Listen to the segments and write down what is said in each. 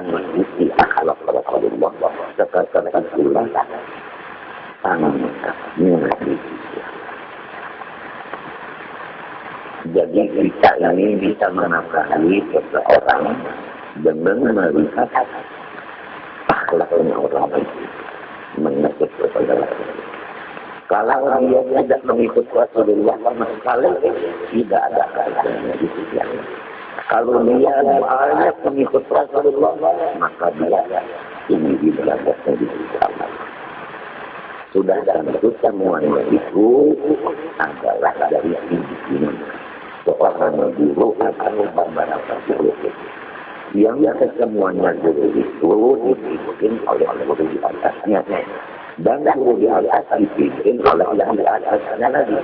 mengikuti akhlak Rasulullah seperti itulah tangkapnya. Jadi kita ini bisa menafkahi seseorang dengan melihat akhlaknya orang mengikut kepada Rasulullah. Kalau dia tidak mengikut Rasulullah sama sekali, tidak ada kaitannya di sisi yang. Kalau dia banyak mengikut Rasulullah, maka dia ini diberangkatnya di sisi Allah. Sudah tentu semuanya itu adalah dari sisi ini. Seorang guru akan membantu guru. Yang semuanya guru itu dipimpin oleh guru di atasnya. Dan guru di atas dipimpin oleh yang di atasnya lagi.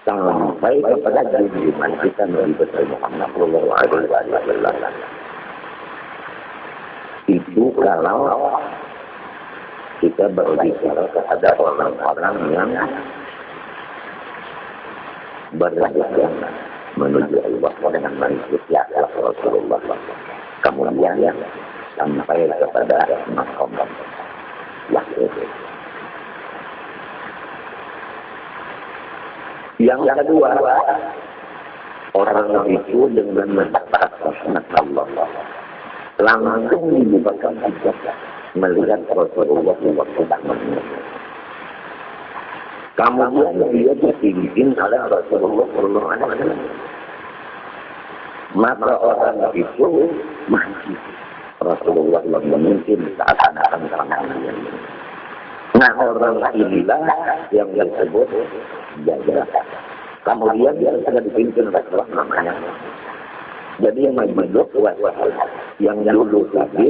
Sampai kepada junjungan kita Nabi besar Muhammad sallallahu alaihi wasallam. Itu kalau kita berbicara kepada orang-orang yang berjalan menuju Allah dengan mengikuti akhlak Rasulullah. Kemudian sampai kepada makom waktu. Yang kedua, orang itu dengan mendapat rahmat Allah langsung dibukakan hijab melihat Rasulullah waktu bangun. Kemudian dia dipimpin oleh Rasulullah sallallahu alaihi wasallam. Maka orang itu masih Rasulullah yang memimpin saat akan serangan. Nah, orang inilah yang disebut jaga. Kemudian dia sudah dipimpin Rasulullah namanya. Jadi yang majmuk yang dulu tadi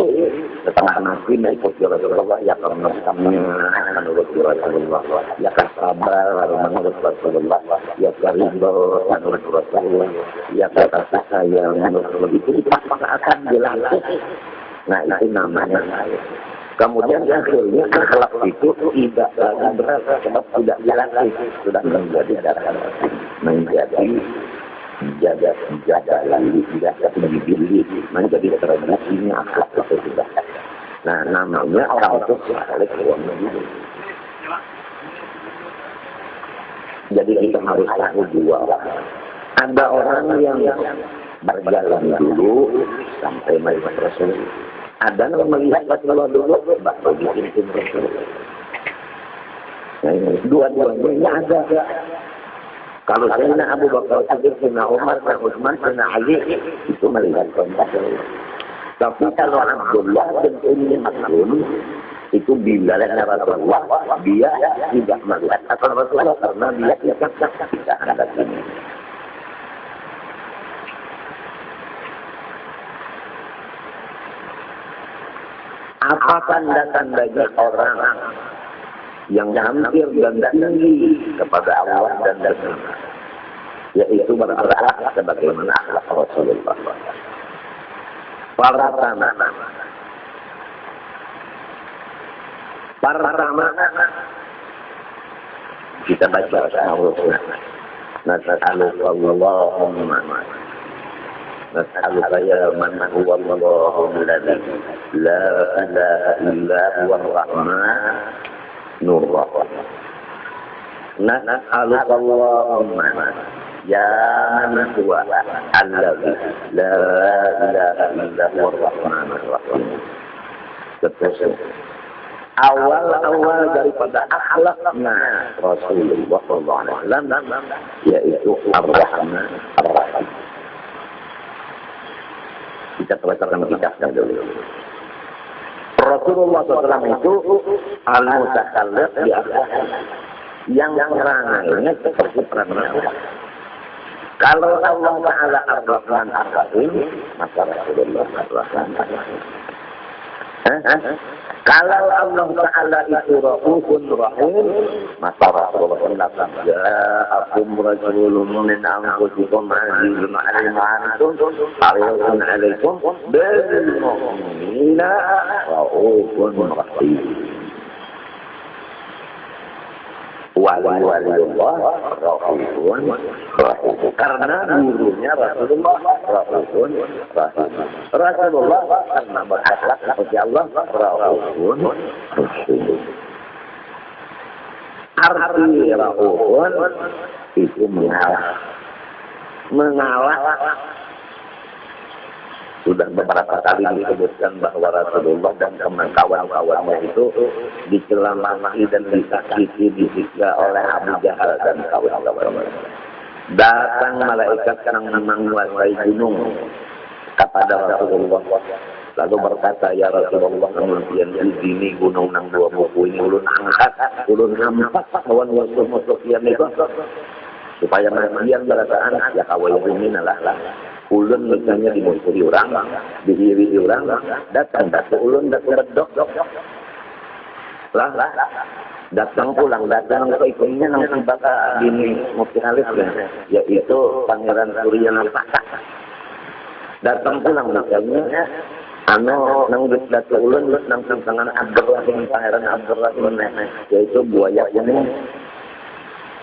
setelah Nabi mengikut Rasulullah, ya karena kami menurut Rasulullah, ya kan sabar menurut Rasulullah, ya ridho menurut Rasulullah, ya kata sayang menurut Rasulullah, itu maka akan dilakukan. Nah, itu namanya. Kemudian akhirnya akhlak itu tidak lagi berasa sebab tidak dilatih, sudah menjadi darah, menjadi jaga lagi tidak dibeli menjadi tradisinya akhlak itu sudah. Nah, namanya orang itu saleh keluarnya. Jadi kita harus tahu dua. Ada orang yang berjalan dulu sampai melihat Rasulullah. Ada yang melihat Rasulullah dulu baru bikin Rasulullah. Nah, ini dua-duanya ada. Kalau Sayyidina Abu Bakar Siddiq, Sayyidina Umar, Sayyidina Utsman, Sayyidina Ali itu melihat Rasulullah. Tapi kalau Abdullah bin Ummi Maktum itu bila Rasulullah dia tidak melihat Rasulullah karena dia tidak ada ini. Apa tanda-tandanya orang yang hampir dan tinggi kepada Allah dan Rasul, yaitu berakhlak sebagaimana akhlak Rasulullah. Pertama kita baca Rasulullah. Nas'aluka ya man huwa Allahu alladhi la ilaha illa huwa ar-rahman Nurullah. Nas'aluka Allahumma ya man huwa alladhi la ilaha illa huwa ar-rahman ar-rahim. Terus awal daripada akhlaknya Rasulullah sallallahu alaihi wasallam yaitu ar-rahman ar-rahim. Kita bacakan kitabnya dulu. Rasulullah SAW itu al-mutakallim di akhlak yang perangannya seperti perangan Allah. Kalau Allah Ta'ala ar-Rahman ar-Rahim, maka Rasulullah ar-Rahman ar-Rahim. Kalau Allah Ta'ala itu Raufun Rahim, maka Rasulullah ja'akum rasulun min anfusikum azizun 'alaihi ma antum harisun 'alaikum bil mu'minina raufun rahim. Wa wali-waliullah Raufun Rahim. Karena gurunya Rasulullah Raufun Rahim. Rasulullah karena berakhlak seperti Allah Raufun Rahim. Arti Raufun itu mengalah. Sudah beberapa kali disebutkan bahwa Rasulullah dan kawan-kawannya itu dicelamai dan disakiti, disiksa oleh Abu Jahal dan kawan-kawannya. Datang malaikat yang menguasai gunung kepada Rasulullah. Lalu berkata, ya Rasulullah, kemudian di sini gunung nang dua buku ini ulun angkat, ulun hampas kawan musuh-musuh yang itu supaya manusia berasaan ya kawai ini lah. Ulun misalnya dimusuhi orang, dihiri orang, datang ulun bedok. Datang pulang, datang ke ikunnya langsung bakal gini Mufti Halif yaitu Pangeran Surya Nafasa. Datang pulang misalnya nang datu ulun nang tangan Abdurrahim, Pangeran Abdurrahim yaitu buaya ini.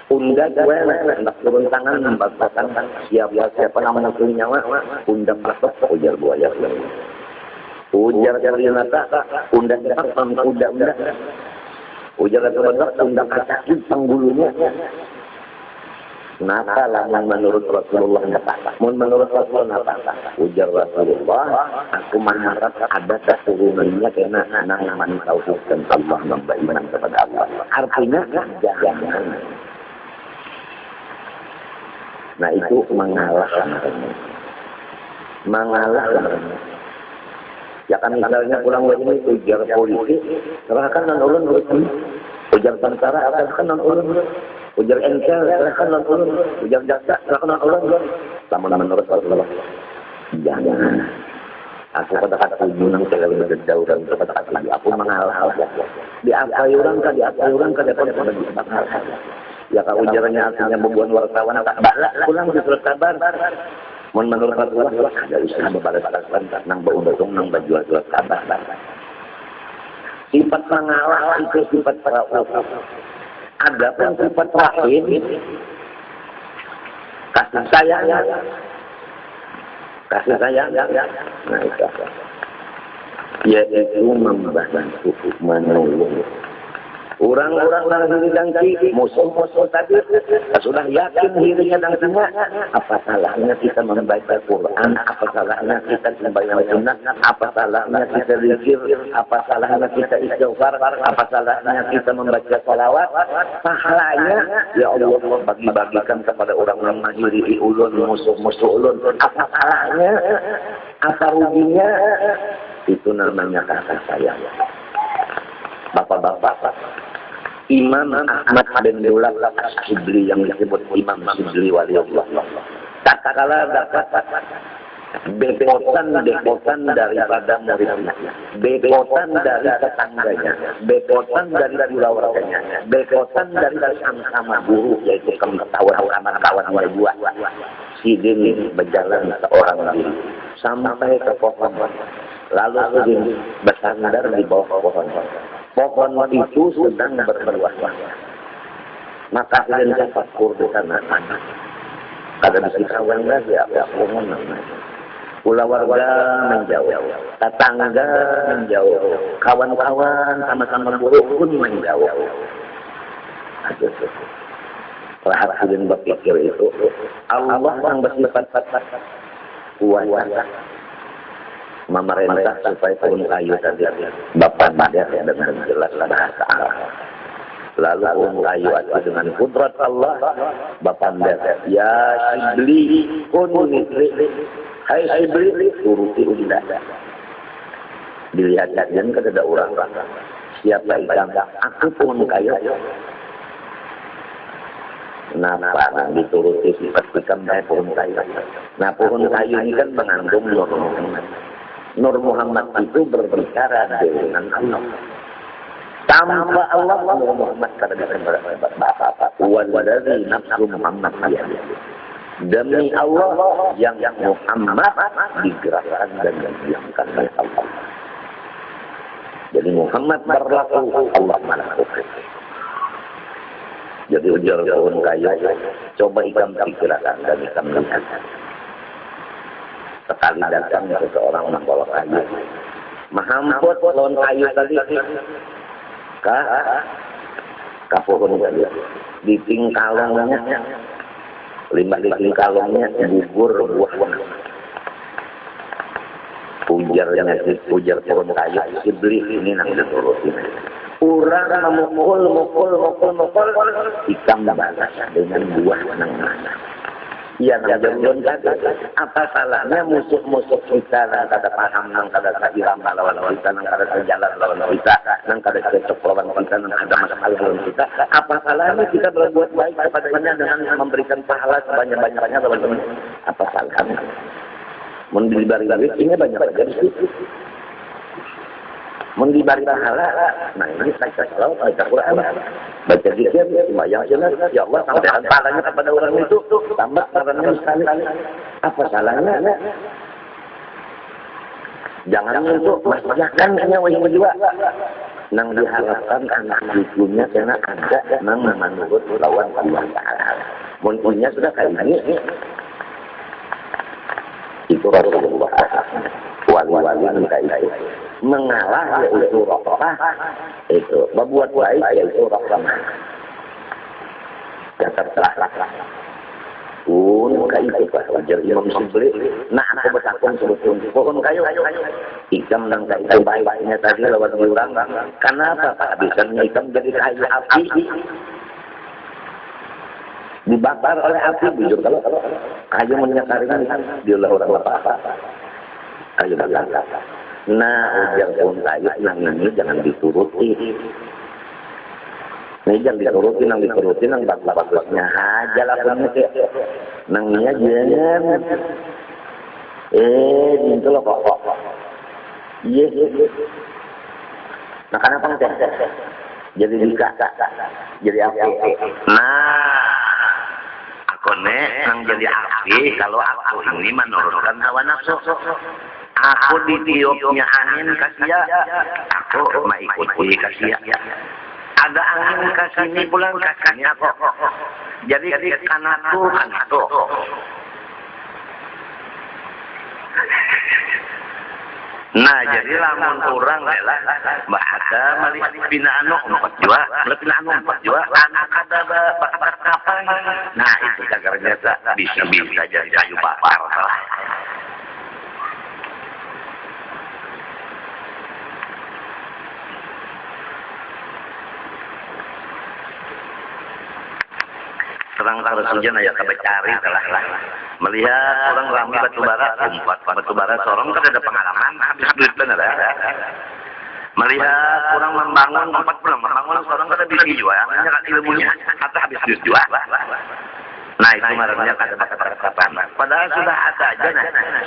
Unda gue hendak turun tangan membatalkan siapa nama punya nyawa unda patok ujar buaya ujar nata unda cepat udah ujar betul unda kacakin penggulunya nata lah yang menurut Rasulullah menurut Rasulullah ujar Rasulullah aku mengharap ada keturunannya karena nang mentauhidkan Allah beriman kepada Allah artinya jangan. Nah itu mengalah. Ya kan misalnya pulang ini ujar polisi, serahkan non ulun urusan. Ujar tentara, serahkan non ulun. Ujar engkel, serahkan non ulun. Ujar jaksa, serahkan non ulun. Sama menurut Rasulullah. Jangan. Aku kata-kata ujunang sekali berdau dan kata-kata aku mengalah. Diapai orang kan, ya kalau ujarannya artinya membuat wartawan tak balak pulang disuruh kabar menurut Rasulullah ada usaha berbalas-balasan nang beruntung nang berjual kabar sifat mengalah itu sifat rauf ada pun sifat rahim kasih sayang nah itu yaitu membantu menolong orang-orang diri dangki, musuh-musuh tadi sudah yakin dirinya dangkinya. Apa salahnya kita membaca Quran? Apa salahnya kita membayang sunnah? Apa salahnya kita zikir? Apa salahnya kita istighfar? Apa salahnya kita membaca salawat? Pahalanya ya Allah bagi-bagikan kepada orang-orang majuri ulun, musuh-musuh ulun. Apa salahnya? Apa ruginya? Itu namanya kasih sayang. Bapak-bapak, Imam Ahmad bin Dullah As-Shibli yang disebut Imam Shibli waliullah. Tak kala dapat bepotan daripada muridnya, bepotan dari tetangganya, bepotan dari keluarganya, bepotan dari sama guru yaitu kawan-kawan berdua. Sidin berjalan seorang diri sampai ke pohon. Lalu Sidin bersandar di bawah pohon. Pohon itu sedang berbuah. Maka Sidin tafakur di sana. Kada bisi kawan lagi apa pohon namanya. Pula warga menjauh, tetangga menjauh, kawan-kawan sama-sama buruk pun menjauh. Setelah Sidin berpikir itu, Allah yang bersifat kuasa memerintah supaya turun kayu tadi Bapak Madya dengan jelas bahasa Arab. Lalu turun kayu itu dengan kudrat Allah. Bapak Madya, ya Shibli, kun mitri, hai Shibli, turuti unda. Dilihat kajian kepada orang. Siapa ikan? Aku turun kayu. Nah, dituruti sifat ikan dari pohon kayu. Nah, pohon kayu ini kan mengandung Nur Muhammad. Nur Muhammad itu berbicara dengan Allah. Tanpa Allah, Nur Muhammad kada bisa berapa-apa. Waladzi nafsu Muhammad demi Allah yang Muhammad digerakkan dan didiamkan oleh Allah. Jadi Muhammad berlaku, Allah melakukan. Jadi ujar pohon kayu, coba ikam pikirkan dan ikam lihat. Sekali datang seseorang membawa kayu, mahamput pohon kayu tadi, ke pohon kayu, di tingkalongnya, limbah di tingkalongnya gugur buah. Ujar pohon kayu, iblis ini nang diturutin. Urang memukul, ikam balas dengan buah nang mana. Iya, nang kata, apa salahnya musuh-musuh kita nang kada paham, nang kada sahiram lawan kita, nang kada sejalan lawan kita, nang kada cocok lawan kita, nang ada masalah lawan kita. Apa salahnya kita berbuat baik kepadanya dengan memberikan pahala sebanyak-banyaknya lawan kita? Apa salahnya? Mendibari ini banyak aja di situ. Mendibari pahala, nah ini saya selalu baca Quran, baca zikir, sembahyang jelas, ya Allah sampaikan pahalanya kepada orang itu, tambah pahalanya sekali. Apa salahnya? Jangan untuk masyarakat nyawa yang berdua. Nang diharapkan anak cucunya karena ada nang menurut lawan Allah Taala. Munculnya sudah kayak ini. Itu Rasulullah wali-wali itu mengalah yaitu rahmah, itu berbuat baik yaitu rahmah. Jangan salah. Kayu itu wajar Imam Sibli. Nah, aku bertakun sebetulnya pohon kayu. Ikam nang kayu baiknya tadi lewat orang. Kenapa Pak? Bisanya ikam jadi kayu api. Dibakar oleh api, bujur kalau kayu menyakaringan diulah orang apa? Kayu bakar. Nah, ujar pohon kayu nang ini jangan dituruti. Ini jangan dituruti, nang bagus-bagusnya aja lakukannya kayak nang ini jangan. Itu loh kok. Iya. Nah, kenapa enggak? Jadi dikak, jadi api. Nah, aku nang jadi api kalau aku ini menurunkan hawa nafsu. Aku ditiupnya angin kasia, aku mengikuti kasia. Ada angin kasini pulang kasihnya kok. Jadi kanatu. Nah, jadi lamun orang adalah bahasa melihat binaan 4 jua, binaan 4 jua, anak ada bakat kapan. Nah, itu cagarnya bisa jadi kayu bakar. Terang terus hujan aja kebecari telah melihat orang ramai batubara, umpat batubara sorong kan ada pengalaman habis duit benar ya. Melihat orang membangun tempat pulang membangun sorong kan ada bisi juga, hanya kan ilmunya atau habis duit juga. Nah itu marahnya kan ada perkataan. Padahal sudah ada aja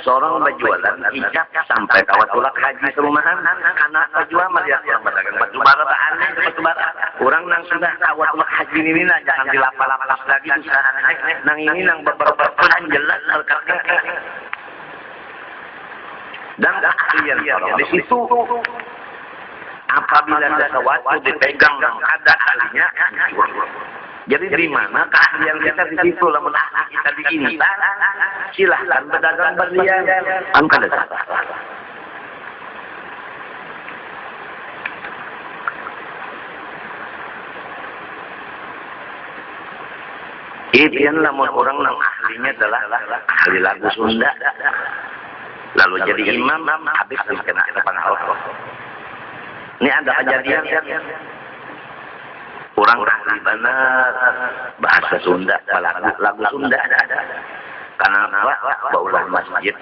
sorong berjualan ijab sampai kawatulak haji serumahan karena berjual melihat orang berdagang batubara aneh batubara. Orang nang sudah kawatulak haji ini nah jangan dilapal-lapal lagi usaha nang ini nang berperang jelas berkata. Dan keahlian orang di situ apabila sesuatu dipegang nang ada ahlinya. Jadi di mana keahlian kita di situ lamun ahli kita di ini. Silahkan berdagang berlian. Angka dasar. Itu lamun orang nang ahlinya adalah ahli lagu Sunda. Lalu jadi imam habis kena pengaruh. Ini ada kejadian orang ahli benar bahasa Sunda, lagu Sunda ada. Karena baulah masjid,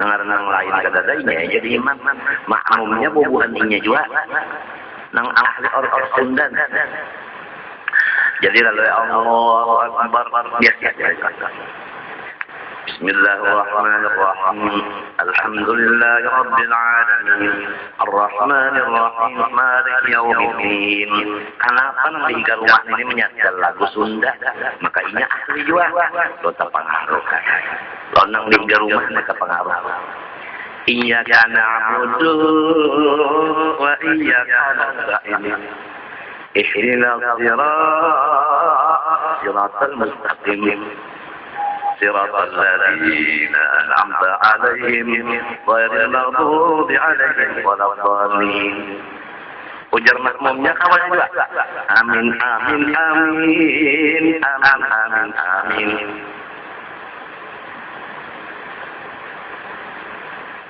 nang lain kadadanya jadi imam, makmumnya bubuhannya juga, nang ahli orang Sunda. Jadi lalu Allahu Akbar biasa. Bismillahirrahmanirrahim. Alhamdulillahirabbil alamin. Arrahmanir rahim. Maliki yaumiddin. Kenapa nang di rumah ini menyanyikan lagu Sunda? Maka ini ahli juga. Kota pengaruh. Lo nang di rumah mereka pengaruh. Iyyaka na'budu wa iyyaka nasta'in. ihdinas siratal mustaqim siratal ladzina an'amta 'alaihim ghairil maghdubi 'alaihim waladdallin. Ujar makmumnya kawal juga. Amin amin amin amin amin amin.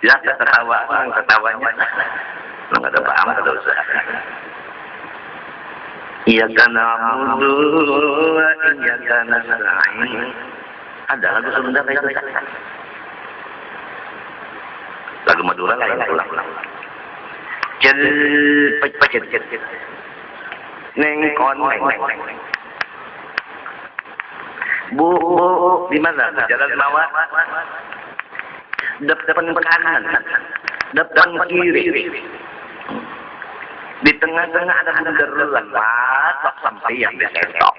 Ya ketawanya nggak ada paham ada usah. Iya karena amudu, iya karena nasta'in. Ada lagu Sunda itu. Lagu Madura lain ulang. Pecet. Neng kon. Bu, di mana? Jalan Mawar. Depan kanan, depan kiri. Di tengah-tengah ada genderuan, patok sampai yang disetok.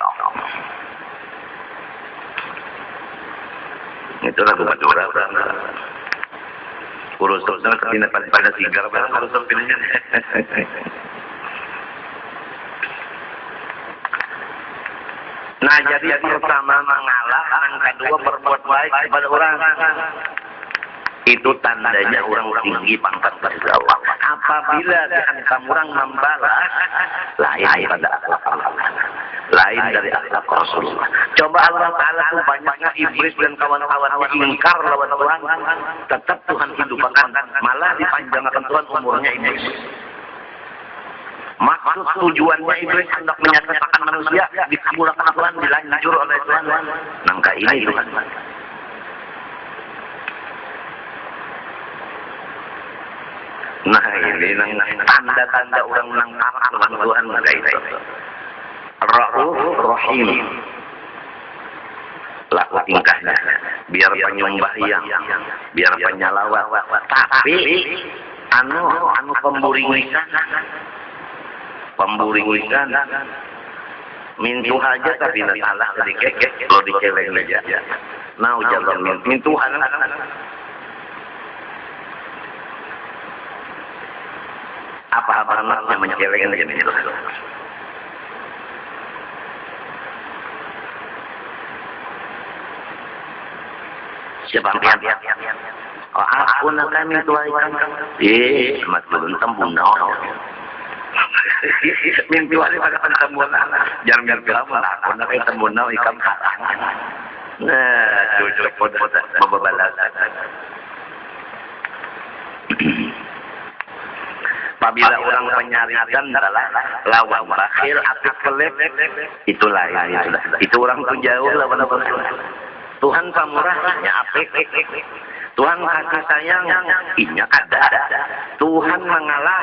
Itu lagu Madura. Urus-urusnya seperti pada sigar, harus pilihnya. Nah, jadi pertama mengalah, yang kedua berbuat baik kepada orang. Itu tandanya orang tinggi pangkat berbawah. Apabila dihantam orang membalas, lain pada akhlak Allah, lain dari akhlak Rasulullah. Coba Allah Ta'ala itu banyaknya iblis dan kawan-kawannya ingkar lawan Tuhan, tetap Tuhan hidupkan, malah dipanjangkan Tuhan umurnya iblis. Maksud tujuannya iblis hendak menyesatkan manusia, dikabulkan Tuhan, dilanjur oleh Tuhan. Nangka ini Tuhan. Nah ini tanda-tanda orang menangkap Tuhan mereka itu. Ra'uf Rahim. Laku tingkahnya. Biar penyembahyang. Biar penyalawat. Tapi anu pemburingisan. Pemburingisan. Mintu aja tapi salah sedikit. Lo diceleng aja. Nah ujar mintuhan. Apa-apa anaknya mencelengkan aja itu. Siapa yang oh, aku nak kami tuaikan. Mat belum tembunau. Mimpi wali pada tembunau. Jangan kamu aku nak tembunau ikan karang. Nah, cocok pada membalas. Apabila orang menyarikan adalah lawan bakhil atau kelep, itu lain. Itu orang tuh jauh lawan Tuhan pamurahnya apik. Tuhan kasih sayang, inya kada. Tuhan mengalah,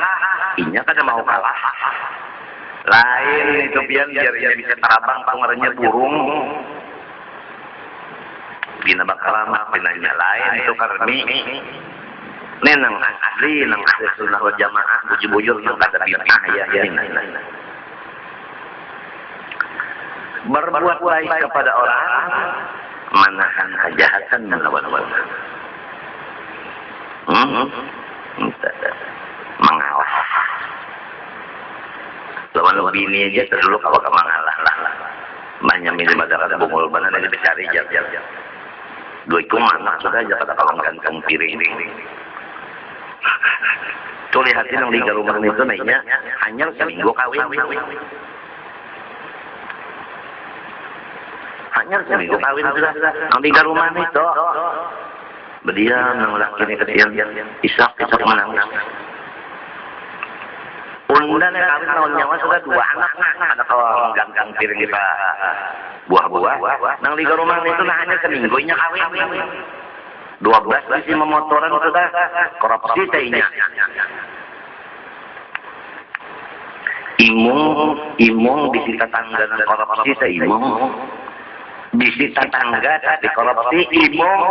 inya kada mau kalah. Lain itu biar ia bisa terbang pengernya burung. Bina bakalama, binanya lain itu karmi. Nenang asli, nang asli sunnah wal jamaah, bujur-bujur yang kata bid'ah ya ini. Berbuat baik kepada orang, menahan kejahatan melawan orang. Mengalah. Lawan bini aja dulu kalau mengalah lah. Banyak milih masyarakat bungul benar ini dicari jam. Dua itu mana sudah aja kata kalau gantung piring. Tuh lihatin yang di rumah itu naiknya hanya seminggu kawin. Hanya seminggu kawin sudah. Yang di rumah itu berdiam yang laki ini kecil isak menangis. Undan yang kawin tahun nyawa sudah 2 anak. Ada kalau gantung piring kita buah-buah. Yang di rumah itu hanya seminggunya kawin. 12 isi memotoran sudah korupsi tehnya. Imung disita tangga dan korupsi seimung. Disita tangga di korupsi imung.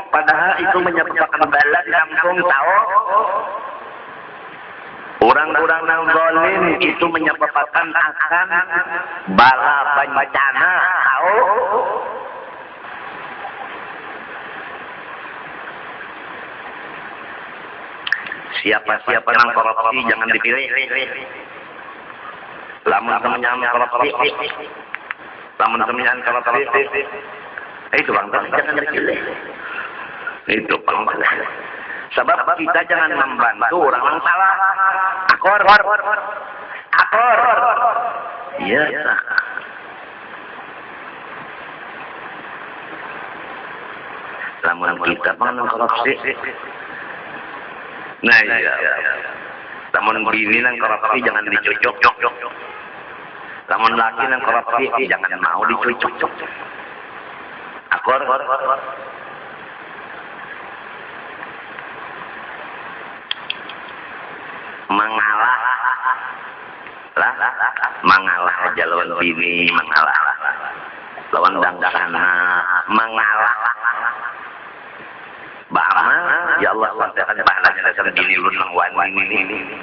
Padahal itu menyebabkan bala di kampung tahu. Orang-orang yang zalim itu menyebabkan akan bala bencana tahu. Siapa-siapa yang korupsi jangan dipilih. Lamun temenyan korupsi, lamun temenyan korupsi, itu bang, jangan dipilih. Itu bang. Sebab kita jangan membantu orang yang salah. Akor. Iya. Lamun kita pengen korupsi. Nah iya. Lamun bini nang korupsi jangan dicucuk. Lamun laki nang korupsi jangan mau dicucuk. Akor. Mengalah aja lawan bini, mengalah. Lawan dangdana, mengalah. Bama, ya Allah santakan pahalanya dasar bini lu nang wani ini.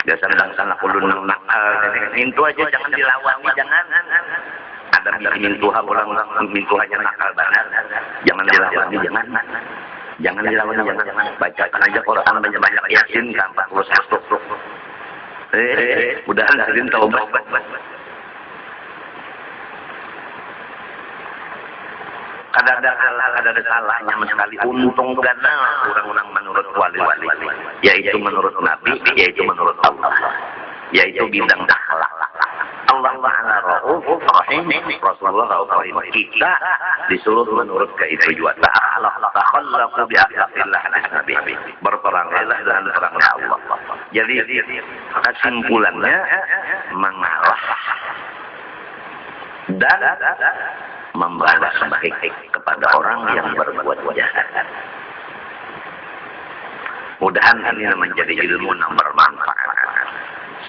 Dasar dangsana kudu nang nakal. Mintu aja jangan dilawan, jangan. Ada mintuha orang mintuhanya nakal benar. Jangan dilawan, jangan. Jangan dilawan, jangan. Bacakan aja Quran banyak-banyak Yasin ke 41. Mudahan hadirin taubat. Ada salahnya sekali. Untung karena orang-orang menurut wali-wali, yaitu menurut Nabi, yaitu menurut Allah, yaitu bidang akhlak. Allah Ta'ala Rauf Rahim, Rasulullah Rauf Rahim. Kita disuruh menurut keitujuan ta'akhlaqu bi'akhlaqillah Nabi. Berperangailah dengan perangnya Allah. Jadi kesimpulannya mengalah dan membalas baik kepada orang yang berbuat jahat. Mudahan ini menjadi ilmu yang bermanfaat.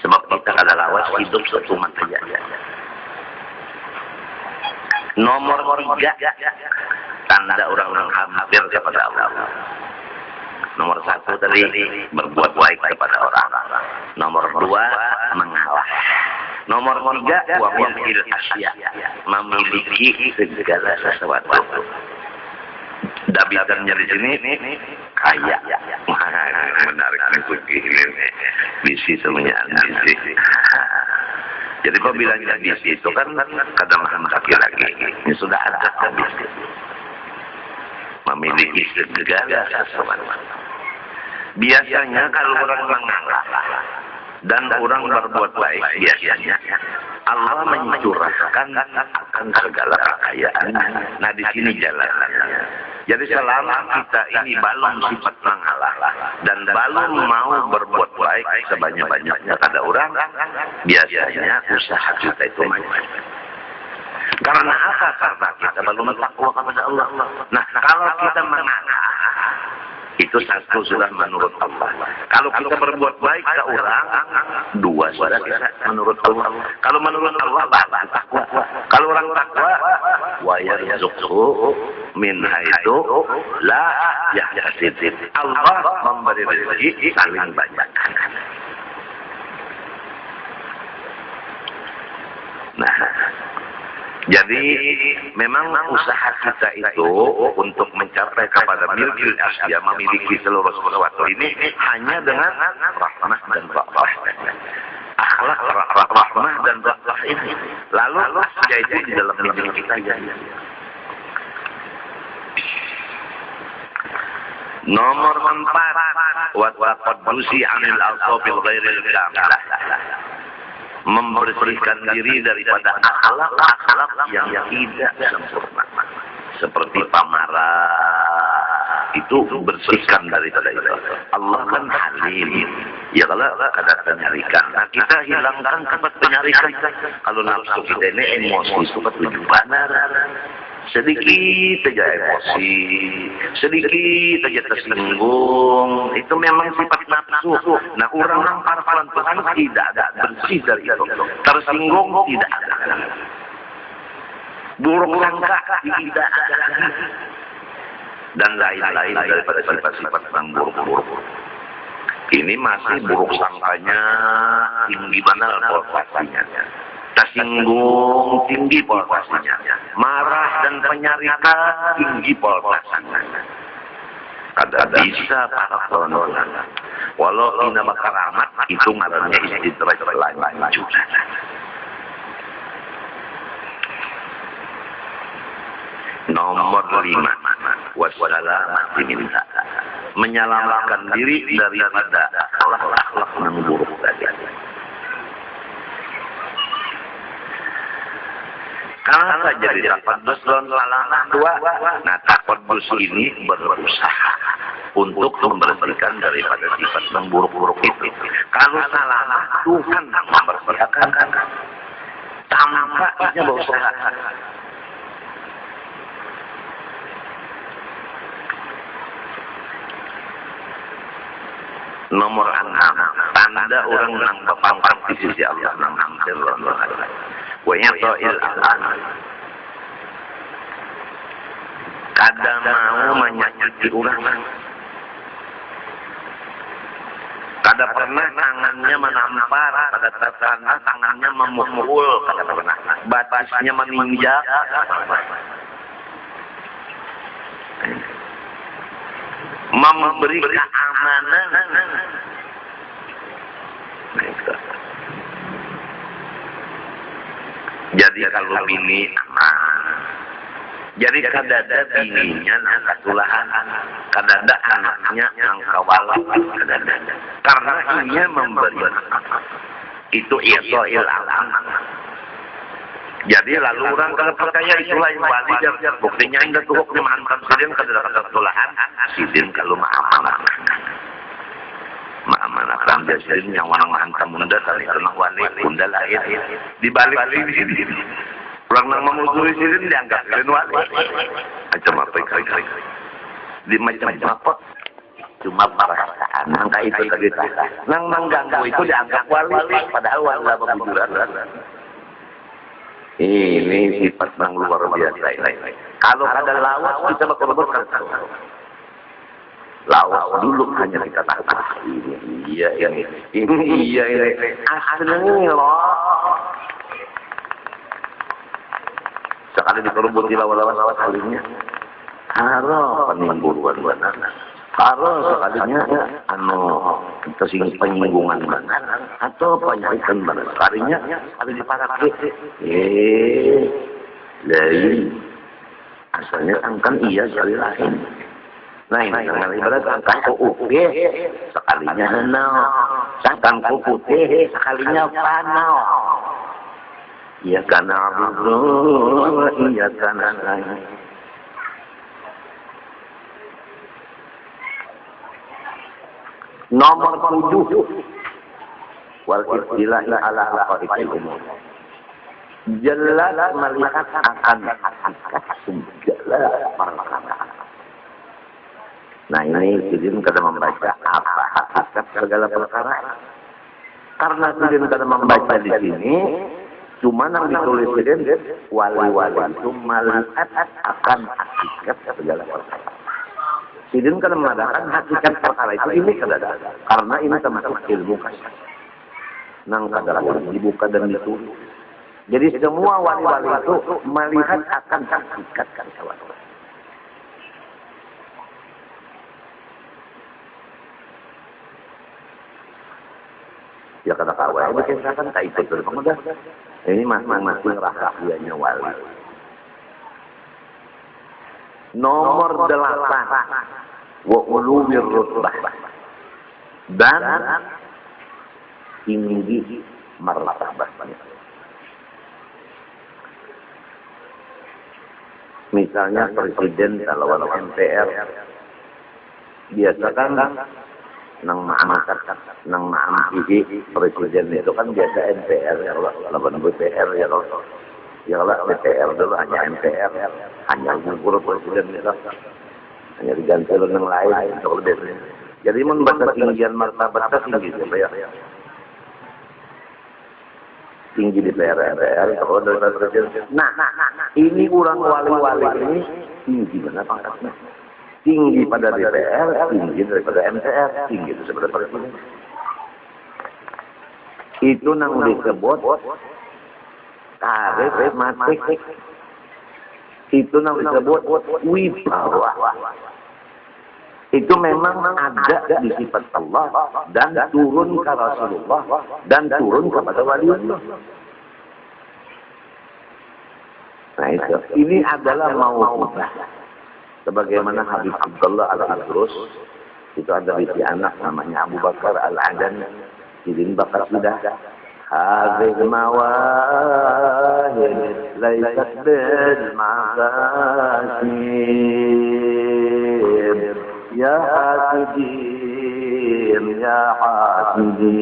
Sebab kita adalah hidup satu saja. Nomor 3, tanda orang hampir kepada Allah. Nomor 1 tadi berbuat baik kepada orang. Nomor 2 mengalah. Nomor 3 wa milkil asya, memiliki segala sesuatu. Dabitannya di sini kaya. Menarik begini. Bisi semuanya bisi. Jadi apabila bisi itu kan kadang-kadang laki-laki ini sudah ada bisi. Memiliki segala sesuatu. Biasanya kalau orang mengalah dan orang berbuat baik, biasanya Allah mencurahkan akan segala kekayaan. Nah di sini jalannya. Jadi selama kita ini belum sifat mengalah dan belum mau berbuat baik sebanyak-banyaknya pada orang, biasanya usaha kita itu maju. Karena apa? Karena kita belum takwa kepada Allah. Nah kalau kita mengalah, itu satu sudah menurut Allah. Kalau kita berbuat baik ke orang, 2 sudah menurut Allah. Kalau menurut Allah, bapak takwa. Kalau orang takwa, wa yarzuqhu min haitsu la yahtasib. Allah memberi rezeki saling banyak. Nah, jadi memang usaha kita itu untuk mencapai kepada milkil asya, memiliki seluruh sesuatu ini hanya dengan rahmah dan rahmah. Akhlak rahmah dan rahmah ini. Lalu asya itu di dalam diri kita ya. Nomor 4, wa taqaddusi 'anil awsabil ghairil kamilah. Membersihkan diri daripada akhlak yang tidak sempurna. Seperti pamarah, itu bersihkan daripada itu. Allah kan halim. Ya kalau ada penyarikan, nah kita hilangkan tempat penyarikan. Kalau nafsu kita ini emosi itu ketujuh benar. Sedikit saja emosi, sedikit saja tersinggung, itu memang sifat nafsu. Nah orang harapan Tuhan tidak ada bersih dari itu, tersinggung tidak ada, buruk sangka tidak ada, dan lain-lain daripada sifat-sifat yang buruk-buruk. Ini masih buruk sangkanya tinggi benar portasinya. Tersinggung tinggi portasinya, marah dan penyarikan tinggi portasinya. Ada bisa para penolong. Walau ini nama karamat, itu ngarannya istidraj lain juga. Nomor 5, wassalamat diminta. Menyelamatkan diri daripada akhlak-akhlak yang buruk tadi. Karena saja di taqaddus dan salamah dua, nah taqaddus ini berusaha untuk membersihkan daripada sifat yang buruk-buruk itu. Kalau salamah, Tuhan membersihkan tanpa dia berusaha. Nomor 6, tanda orang yang berpangkat di sisi Allah yang hampir Allah. Wa yata'il aman. Kadang mau menyakiti orang. Kadang pernah tangannya menampar, kadang pernah tangannya memukul, kadang pernah batasnya meninjak. Memberi keamanan. Jadi kalau bini aman. Jadi kadada bininya nang katulahan, kadada anaknya nang kawala, kadada. Karena ia memberi itu i'ta'il alam. Jadi lalu orang kalau percaya itulah yang wali dan buktinya indah tuh hukum mantan sidin kadada katulahan, sidin kalau ma'amanatan jasirin yang mantan munda tadi tenang wali bunda lahir di balik sini. Orang nang memusuhi sidin dianggap sidin wali. Macam apa kali-kali. Di macam apa? Cuma perasaan. Angka itu tadi. Nang mengganggu itu dianggap wali. Padahal wali berbujuran. Ini sifat yang luar biasa ini. Kalau ada lawas kita berkorban. Lawas dulu hanya dikatakan ini iya ini aslinya loh. Sekali dikerubut di lawas kalinya, karo penimbulan benar. Karo sekalinya tersinggung penyinggungan benar atau penyakitan benar. Sekalinya ada diparaki. Dari asalnya angkan iya sekali lain. Nah ini yang ibarat angkan UUG sekalinya henau, sangkan putih sekalinya panau. Iya karena abudu, iya karena lain. Nomor 7, wal istilah ala haqaiqil umur. Jelas melihat akan hakikat segala perkara. Nah ini Sidin kada membaca apa hakikat segala perkara. Karena Sidin kada membaca di sini, cuma yang ditulis Sidin wali-wali itu melihat akan hakikat segala perkara. Sidin kada mengadakan hakikat perkara itu ini kada ada. Karena ini termasuk ilmu kasih. Nang kada dibuka dan ditulis. Jadi semua wali-wali itu melihat akan hakikat kawan. Ya kata kawan, itu kan tak ikut berpengaruh. Ini masing-masing rahasianya wali. Nomor 8, wa ulumir rutbah dan tinggi martabat. Misalnya presiden kalau MPR biasa kan nang ma'amati presiden itu kan biasa MPR ya Allah, lawan BPR ya Allah. Ya Allah DPR dulu hanya MPR, hanya gugur presiden itu. Hanya diganti oleh yang lain itu lebih. Jadi membaca tinggian martabat tinggi ya. Tinggi di MPR kalau dari presiden. Nah, ini orang wali-wali ini tinggi mana pangkatnya? Tinggi pada DPR, tinggi daripada MPR, tinggi itu sebenarnya presiden. Itu nang disebut karismatik. Itu nang disebut wibawa. Itu memang ada di sifat Allah dan turun ke Rasulullah dan turun kepada waliullah. Nah itu, ini adalah mau'izah. Sebagaimana Habib Abdullah Al-Idrus, itu ada di anak namanya Abu Bakar Al-Adani, Sidin Bakar sudah. Hadhihi mawahib laysat bil maqasid. Ya hasidin, ya hasidin.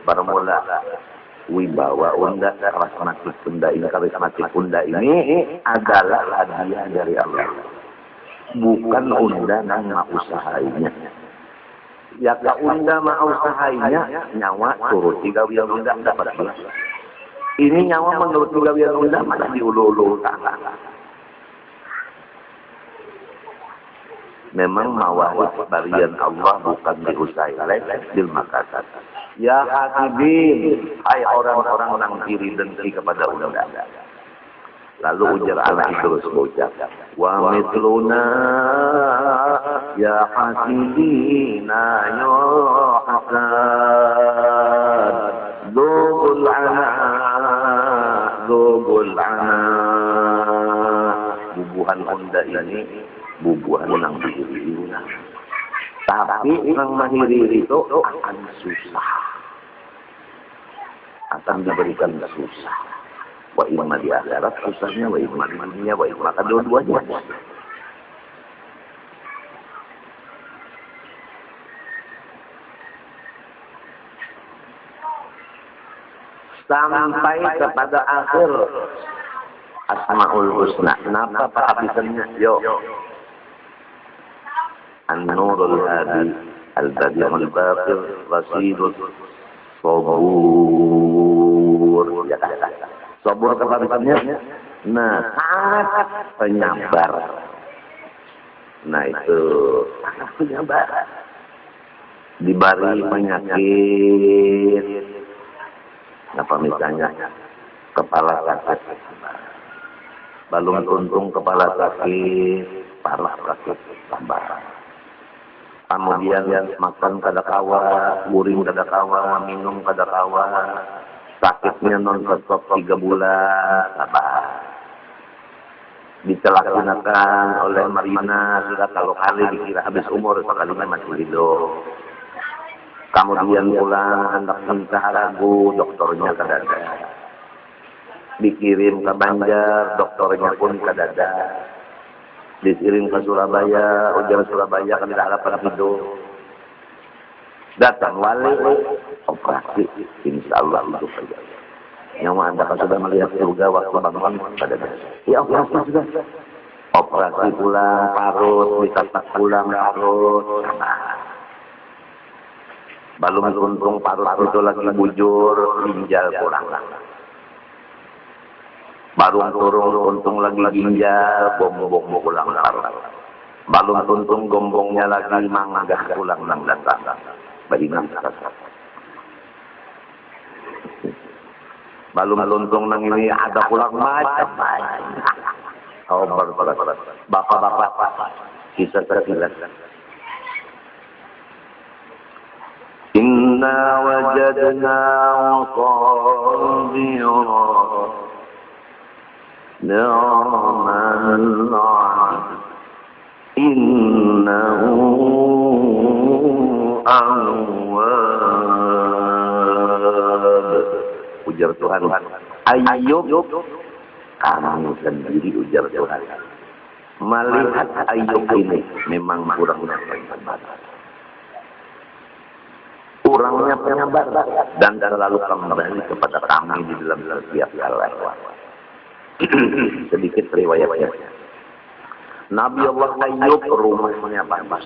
Bermula wibawa unda, karismatik unda ini adalah hadiah dari Allah. Bukan unda nama usahanya. Ya ka unda ma usahanya nyawa turut gawian unda dapat. Ini nyawa menurut gawian unda malah diulu-ulu. Memang mawahib barian Allah bukan diusai oleh bil makasat. Ya hatibin, hai orang-orang yang iri dengki kepada unda. Lalu ujar anak itu berucap, wa mitluna ya hasidina ya hasad, dugul ana. Bubuhan unda ini bubuhan yang dihiri. Tapi yang menghiri itu akan susah. Akan diberikan susah. Wa imma di akhirat susahnya, wa imma di dunia, wa imma kedua-duanya. Sampai kepada akhir Asmaul Husna. Kenapa Pak habisannya? Yo. An-Nurul Hadi, Al-Badi'ul Baqir, Rasidul Sobur. Ya kan? Sobur kehabisannya. Nah, sangat penyabar. Nah itu sangat penyabar. Dibari penyakit. Apa misalnya? Kepala sakit. Balung tuntung kepala sakit, parah sakit, tambah. Kemudian makan kada kawa, guring kada kawa, minum kada kawa, sakitnya non-stop 3 bulan, tambah. Dicelakakan oleh Marina, sudah kalau kali dikira habis umur, sekalinya masih hidup. Kemudian pulang, hendak minta ragu, dokternya kada ada. Dikirim ke Banjar, dokternya pun kada ada. Dikirim ke Surabaya, ujian Surabaya kan tidak harapan hidup. Datang wali, operasi, insya Allah hidup saja. Nyawa anda kan sudah melihat surga waktu bangun pada dasar. Ya operasi sudah. Operasi pulang, parut, ditatak pulang, parut. Balung tuntung parut itu lagi bujur, ginjal kurang. Balung turun tuntung lagi ginjal, gombong pulang parut. Balung tuntung gombongnya lagi manggah pulang nang datang. Bahingan sakit. Balung tuntung nang ini ada pulang macam. Oh ber. Bapak-bapak kisah tersilat. Inna wajadna sabira ni'man 'abd innahu awwab. Ujar Tuhan, Ayub kamu sendiri, ujar Tuhan, melihat Ayub ini memang kurangnya penyabar dan selalu kembali kepada kami di dalam setiap kala. Sedikit riwayatnya. Nabi Allah Ayub rumahnya banyak,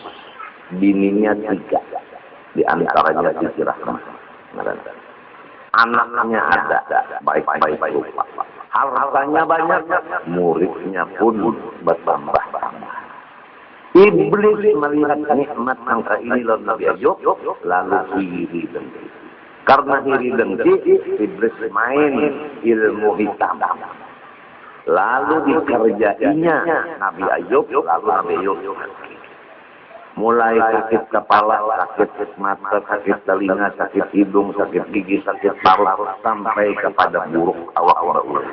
bininya 3, di antaranya Siti Rahmah. Anaknya ada, baik-baik lupa. Hartanya banyak, muridnya pun bertambah. Iblis melihat nikmat angka ini lalu Nabi Ayub, lalu iri dengki. Karena iri dengki, iblis main ilmu hitam. Lalu dikerjainya Nabi Ayub, lalu Nabi Ayub mulai sakit kepala, sakit mata, sakit telinga, sakit hidung, sakit gigi, sakit parut, sampai kepada buruk awak berulang.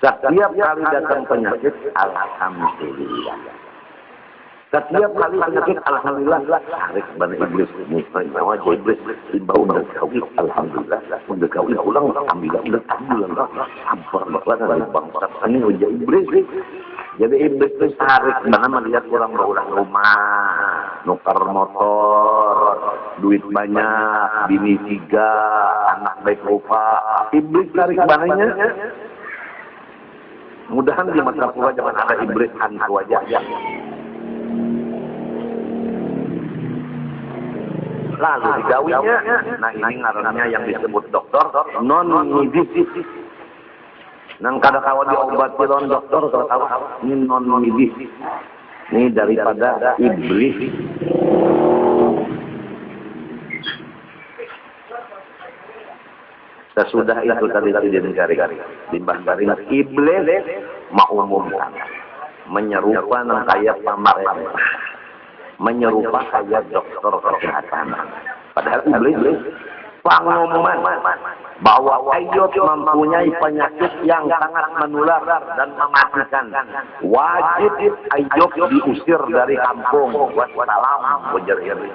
Setiap kali datang penyakit, alhamdulillah. Setiap kali penyakit, alhamdulillah. Tarik bani iblis, nyawa iblis, imbau udah kawin, alhamdulillah. Udah kawin, ulang, alhamdulillah. Sabar banget dari bangsa. Ini udah iblis. Jadi iblis itu tarik, mana melihat orang berulang rumah, nukar motor, duit banyak, bini 3, anak baik rupa. Iblis tarik bananya. Mudahan di masa pura jangan ada iblis hantu aja. Lalu digawinya, nah ini ngarannya yang disebut dokter non-medis. Nang kada kawan diobati lawan dokter kalau tahu ini non-medis. Ini daripada iblis. Sesudah itu tadi dicari-cari, dibahas iblis mengumumkan, menyerupa nang kayak pemerintah, menyerupa kayak dokter kesehatan. Padahal iblis pengumuman bahwa Ayub mempunyai penyakit yang sangat menular dan mematikan. Wajib Ayub diusir dari kampung. Wassalam, ujar iblis.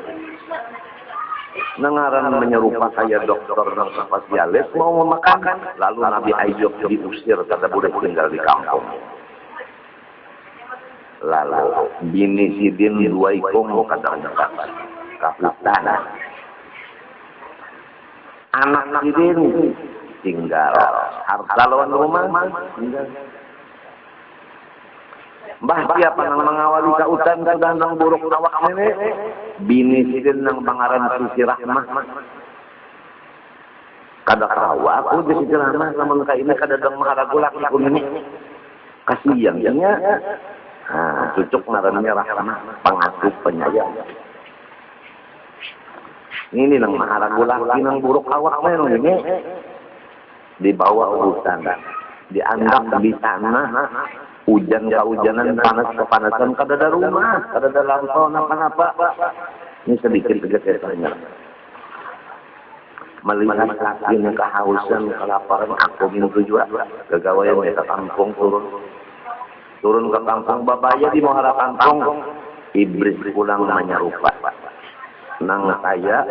Nengaran menyerupa kayak dokter dan spesialis mau memakan, lalu Nabi Ayub diusir karena boleh tinggal di kampung. Lalu bini sidin dua ikung kadang-kadang kapitan. Anak sidin tinggal, harta lawan rumah tinggal. Mbah siapa nang mengawali kautan sudah nang buruk awak nenek, bini sidin nang pangaran Sisi Rahmah. Kada kawa aku di Sisi Rahmah lamun ka ini kada dang maharagulak aku ini. Kasihan nya. Nah, cucuk ngarannya Rahmah, pengasuh penyayang. Ini nang maharagulak nang buruk awak ini dibawa urusan, dianggap di sana. Hujan kehujanan, panas kepanasan, kada ada rumah, kada ada lampu, apa-apa. Ini sedikit geserannya. Melihat ini kehausan, kelaparan, aku mintu juga. Kegawaian ke kampung turun ke kampung, babaya di muara kampung. Iblis pulang menyerupa. Nang saya,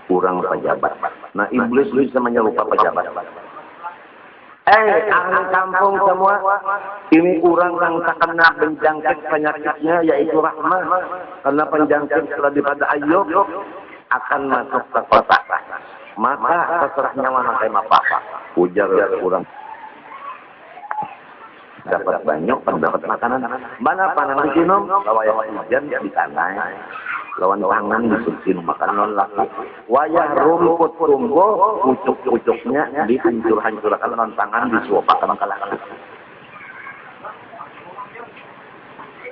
kurang pejabat. Nah iblis bisa menyerupa pejabat. Ahli kampung semua, ini orang yang terkena penjangkit penyakitnya yaitu Rahmah. Karena penjangkit daripada Ayub akan masuk ke kota. Maka terserah nyawa nanti apa-apa. Ujar orang. Dapat banyak, dapat makanan. Mana panang disinum? Lawaya hujan di sana. Lawan tangan disusun makan non laki. Wayah rumput tumbuh, pucuk-pucuknya dihancur-hancurkan non tangan disuapakan kalak-kalak.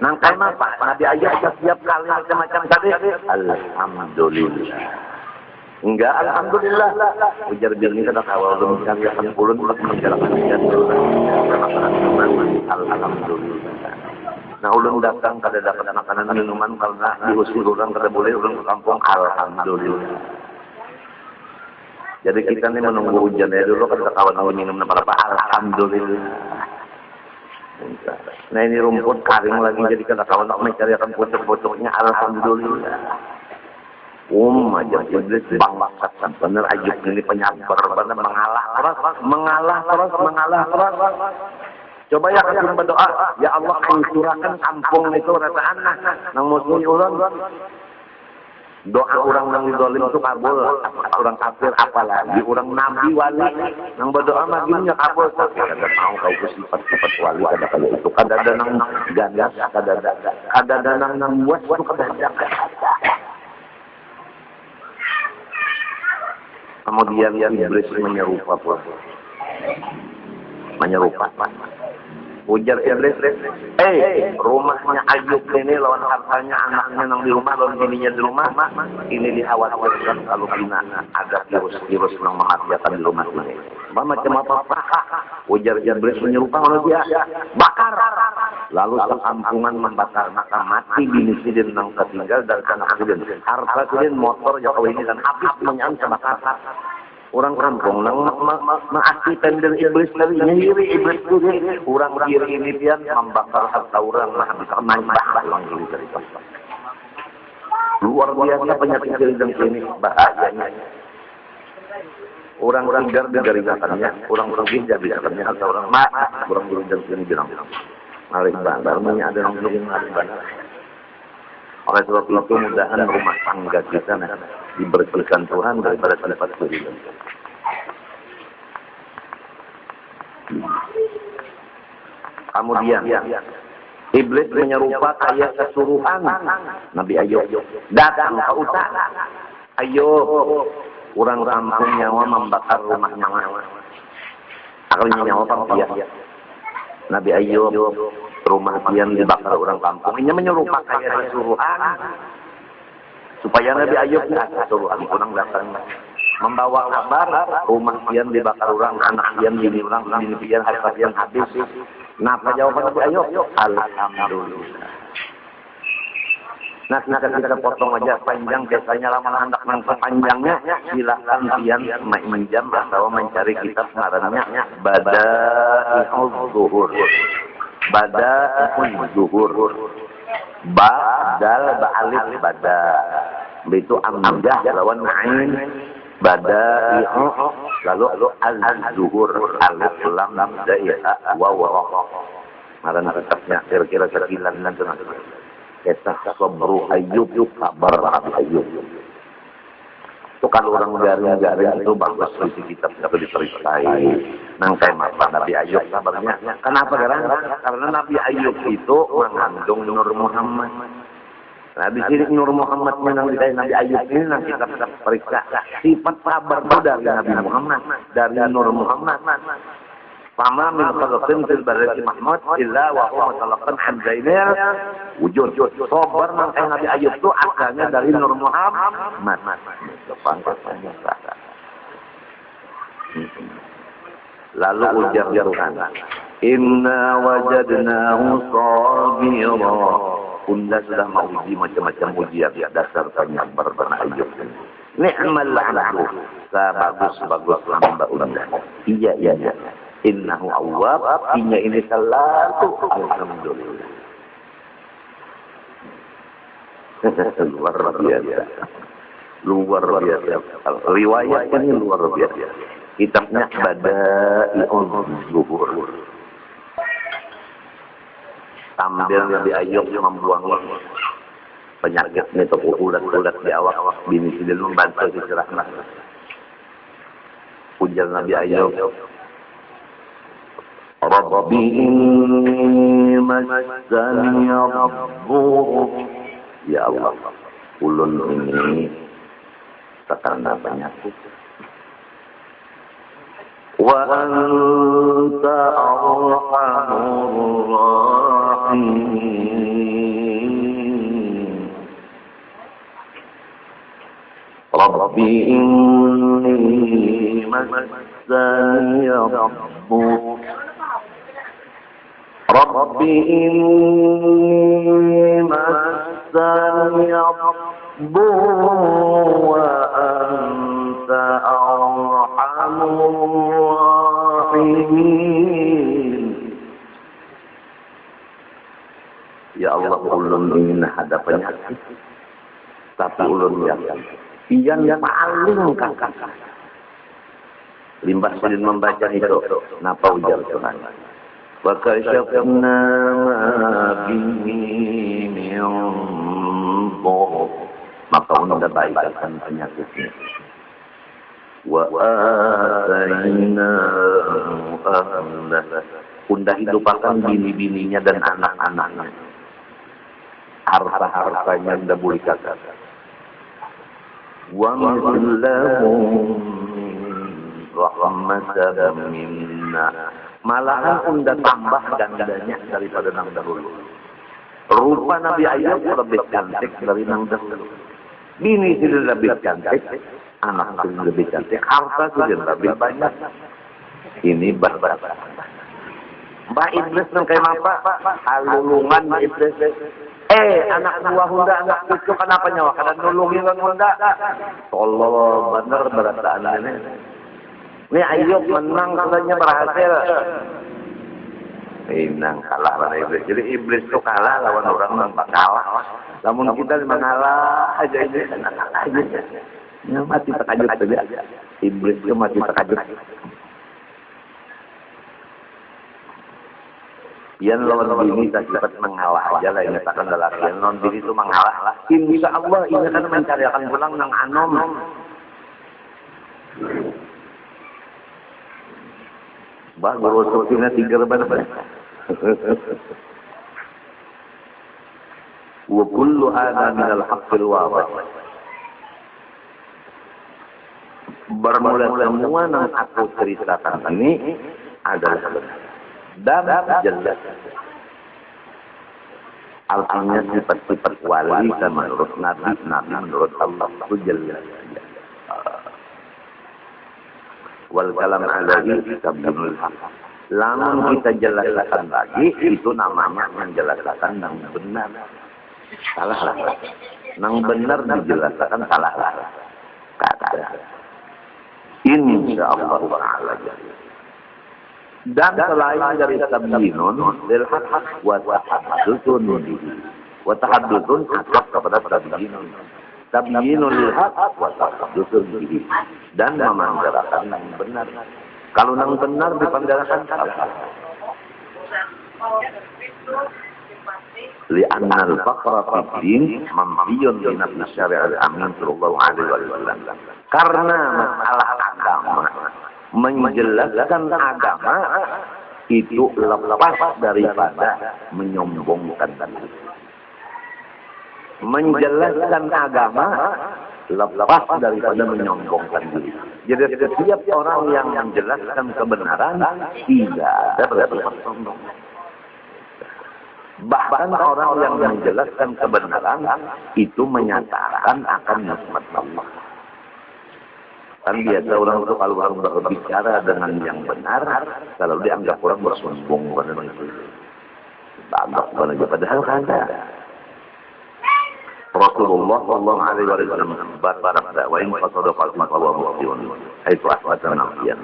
Nangkai apa? Nabi Ayub setiap kali macam-macam tadi. Alhamdulillah. Enggak, alhamdulillah. Ujar bilni kata kawal belum akan pulun untuk menjalankan alhamdulillah. Nah ulun datang kada dapat makanan minuman karena diusir orang kada boleh orang ke kampung, alhamdulillah. Jadi kita nih menunggu hujan ya dulu kada kawan minum apa-apa, alhamdulillah. Nah ini rumput karing lagi jadi kada kawan mencari akan pucuk-pucuknya, alhamdulillah. Aja iblis bangsa bener Ayub ini penyabar bener mengalah terus. Coba ya kita berdoa, ya Allah hancurkan kampung itu rataan nang musuh ulun. Doa orang nang didolim itu kabul, orang kafir apalagi orang nabi wali nang berdoa mah gini ya kabul. Kada mau kau sifat-sifat wali kada kaya itu, kada ada nang ganas, kada ada nang buat itu kada ada. Kemudian iblis menyerupa. Ujar iblis, rumahnya Ayub ini lawan hartanya, anaknya yang di rumah, lawan bininya di rumah, ini dikhawatirkan kalau kena ada virus-virus yang mematikan di rumah ini. Macam apa? Ujar iblis menyerupa manusia, bakar. Lalu sekampungan membakar, maka mati bini sidin yang tertinggal dan anak sidin. Harta sidin, motor, Jokowi ini dan habis menyang terbakar. Orang kampung nang mengasih tender iblis dari nyiri iblis diri orang diri ini pian membakar harta orang nah bisa menambah orang diri dari pasar. Luar biasa penyakit dan ini bahayanya. Orang tidur di garingannya, orang pergi jadi garingannya atau orang diri dan ini bilang maling bandar ada yang bilang maling bandar. Oleh sebab itu mudahan rumah tangga kita dibersihkan Tuhan daripada sifat diri. Kemudian iblis menyerupa kayak kesuruhan Nabi Ayub datang ke utara. Ayub, orang kampung nyawa membakar rumah nyawa. Akhirnya nyawa pampian. Nabi Ayub rumah pian dibakar orang kampung. Ini menyerupa kayak kesuruhan. Supaya Nabi Ayub tidak kesuruhan. Kurang datang membawa kabar rumah pian dibakar orang, anak pian bini orang, bini pian harta pian habis. Nah, apa jawaban Nabi Ayub? Alhamdulillah. Nah, kita potong aja panjang, biasanya lama hendak mangsa panjangnya, silakan pian menjam atau mencari kitab ngarannya Bada'i'uz Zuhur. Bada'i'uz Zuhur. Badal ba'alif bada. Itu amdah lawan ain. Bada'i'u lalu al-zuhur alif lam da'i'a waw. Ngaran kitabnya kira-kira sekilan dan kisah sabru Ayub, kabar Nabi Ayub. Itu kalau orang garing-garing itu bagus di kitab itu diperisai. Nangkai apa Nabi Ayub kabarnya. Kenapa karena Nabi Ayub itu mengandung Nur Muhammad. Nah, di sini Nur Muhammad menang di Nabi Ayub ini nanti kita periksa sifat kabar dari Nabi Muhammad, dari Nur Muhammad. Fama min khalqin fil barati Mahmud illa wa huwa mutalaqan an zainil wujud. Sabar nang Nabi Ayub itu asalnya dari Nur Muhammad. Pangkatannya salah. Lalu ujar Tuhan, inna wajadnahu sabira. Bunda sudah menguji macam-macam ujian dasar tanya berbana Ayub. Ni'mal abdu. Bagus hamba Unda. Iya. Innahu awwab. Inya ini selalu alhamdulillah. Luar biasa. Riwayat ini luar biasa. Kitabnya Bada'i'uz Zuhur. Sambil Nabi Ayub membuang penyakit itu ulat-ulat di awak bini sidil membantu dicerahkan. Ujar Nabi Ayub, Rabbi inni massani rabbuh. Ya Allah, ulun ini terkena penyakit. Wa anta arhamur rahimin. Rabbi inni massani rabbuh. Rabbi inni massani rabbuh wa anta arhamur rahimin. Ya Allah, ulun ingin ada penyakit, tapi ulun yang paling kakak. Limbah Sidin membaca itu, napa ujar Tuhan? Wa kasyafna ma bihi min dhur. Maka unda baikkan penyakitnya. Wa atayna ahlah. Unda hidupakan bini-bininya dan anak-anaknya. Harta-hartanya unda berikan. Wa mithlahu rahmatan minna. Malahan unda tambah gandanya daripada nang dahulu. Rupa Nabi Ayub lebih cantik dari nang dahulu. Bini sudah lebih cantik, anak sudah lebih cantik, harta sudah lebih banyak. Ini bah-bah. Mbak Iblis nang kayak apa? Alulungan Mbak Iblis. Anak buah Hunda, anak cucu kenapa nyawa? Karena nulungin kan Hunda. Tolong bener berataan ini. Ini Ayub menang katanya berhasil. Menang kalah lawan Iblis. Jadi Iblis itu kalah lawan orang yang kalah. Namun kita mengalah aja ini, kalah aja. Ya mati terkajut saja. Iblis itu mati terkajut. Yang lawan bini tak dapat mengalah aja lah, ini takkan lelaki. Yang lawan bini itu mengalah lah. Insya Allah ini akan mencari akan pulang nang anom. Bah, gosoknya 3 reban. Wa kullu hadha min al-haqqil wadih. Bermula semua yang aku ceritakan ini adalah benar dan jelas. Artinya sifat-sifat wali dan menurut Nabi menurut Allah itu jelas. Wal kalam alaihi tabyinul haq. Lamun kita jelaskan lagi, itu namanya menjelaskan yang benar. Salah lah. Yang benar dijelaskan salah lah. Kata. Insya Allah Ta'ala. Dan selain dari tabyinun lil haq wa tahaddutsun bihi. Wa tahaddutsun atap kepada tabyinun. Tabyinun lil haq wa tahaddutsun bihi. Dan memandangkan yang benar. Kalau yang benar dipandangkan salah. Li'anna al-faqra fi din mambiyun bi nafsi syari'il amin sallallahu alaihi wasallam. Karena masalah agama, menjelaskan agama itu lepas daripada menyombongkan diri. Menjelaskan agama lepas daripada menyombongkan diri. Jadi setiap orang yang menjelaskan kebenaran tidak ada berarti sombong. Bahkan orang yang menjelaskan kebenaran itu menyatakan akan nikmat Allah. Kan biasa orang itu kalau orang berbicara dengan yang benar, kalau dianggap orang bersombong pada itu. Anggap bukan aja padahal kada. Rasulullah sallallahu alaihi wasallam bersabda, "Wa in qasada qalbun fa huwa mu'minun." Itu asbatan nafiyan.